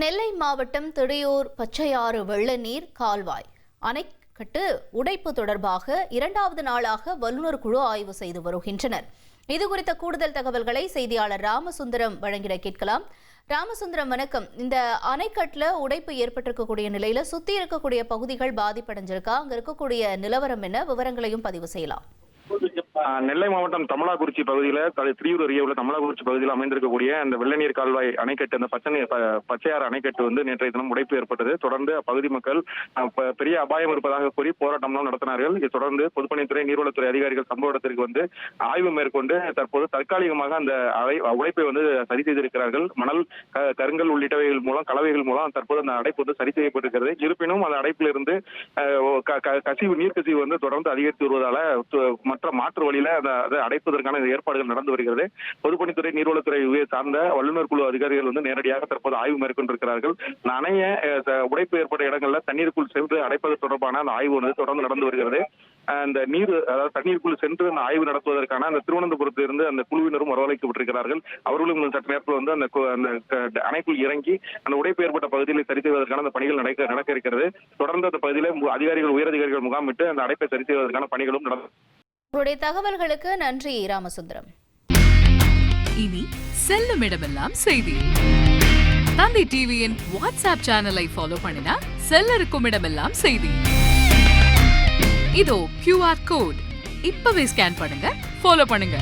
நெல்லை மாவட்டம் திடையூர் பச்சையாறு வெள்ளநீர் கால்வாய் அணைக்கட்டு உடைப்பு தொடர்பாக 2வது நாளாக வல்லுநர் குழு ஆய்வு செய்து வருகின்றனர். இதுகுறித்த கூடுதல் தகவல்களை செய்தியாளர் ராமசுந்தரம் வழங்கிட கேட்கலாம். ராமசுந்தரம், வணக்கம். இந்த அணைக்கட்டுல உடைப்பு ஏற்பட்டிருக்கக்கூடிய நிலையில சுத்தி இருக்கக்கூடிய பகுதிகள் பாதிப்படைஞ்சிருக்கா? அங்க இருக்கக்கூடிய நிலவரம் என்ன? விவரங்களையும் பதிவு செய்யலாம். நெல்லை மாவட்டம் தமலாக்குறிச்சி பகுதியில் திரியூர் அருகே உள்ள தமலாக்குறிச்சி பகுதியில் அமைந்திருக்கக்கூடிய அந்த வெள்ளநீர் கால்வாய் அணைக்கட்டு, அந்த பச்சையாறு அணைக்கட்டு நேற்றைய தினம் உடைப்பு ஏற்பட்டது. தொடர்ந்து அப்பகுதி மக்கள் பெரிய அபாயம் இருப்பதாக கூறி போராட்டம்லாம் நடத்தினார்கள். இதை தொடர்ந்து பொதுப்பணித்துறை, நீர்வளத்துறை அதிகாரிகள் சம்பவ இடத்திற்கு ஆய்வு மேற்கொண்டு தற்போது தற்காலிகமாக அந்த உடைப்பை சரி செய்திருக்கிறார்கள். மணல், கருங்கல் உள்ளிட்டவைகள் மூலம், கலவைகள் மூலம் தற்போது அந்த அடைப்பு சரி செய்யப்பட்டிருக்கிறது. இருப்பினும் அந்த அடைப்பிலிருந்து கசிவு, நீர்க்கசிவு தொடர்ந்து அதிகரித்து வருவதால மாற்று வழியில அதை அடைப்பதற்கான ஏற்பாடுகள் நடந்து வருகிறது. பொதுப்பணித்துறை, நீர்வளத்துறை சார்ந்த வல்லுநர் குழு அதிகாரிகள் நேரடியாக தற்போது ஆய்வு மேற்கொண்டிருக்கிறார்கள். அணைய உடைப்பு ஏற்பட்ட இடங்களில் தண்ணீருக்குள் சென்று அடைப்பது தொடர்பான அந்த ஆய்வு தொடர்ந்து நடந்து வருகிறது. அந்த நீர், அதாவது தண்ணீருக்குள் சென்று அந்த ஆய்வு நடத்துவதற்கான அந்த திருவனந்தபுரத்திலிருந்து அந்த குழுவினரும் வரவழைக்கப்பட்டிருக்கிறார்கள். அவர்களும் சற்று நேரத்தில் அந்த அணைக்குள் இறங்கி அந்த உடைப்பு ஏற்பட்ட பகுதியில் சரி செய்வதற்கான அந்த பணிகள் நடக்க இருக்கிறது. தொடர்ந்து அந்த பகுதியில் அதிகாரிகள், உயரதிகாரிகள் முகாமிட்டு அந்த அடைப்பை சரி செய்வதற்கான பணிகளும் நடந்து. உங்களுடைய தகவல்களுக்கு நன்றி ராமசுந்தரம். இனி செல்லும் இடமெல்லாம் செய்தி. தந்தி டிவியின் வாட்ஸ்அப் சேனலை ஃபாலோ பண்ணினா செல்ல இருக்கும் இடமெல்லாம் செய்தி. இதோ QR கோட் இப்பவே ஸ்கேன் பண்ணுங்க, ஃபாலோ பண்ணுங்க.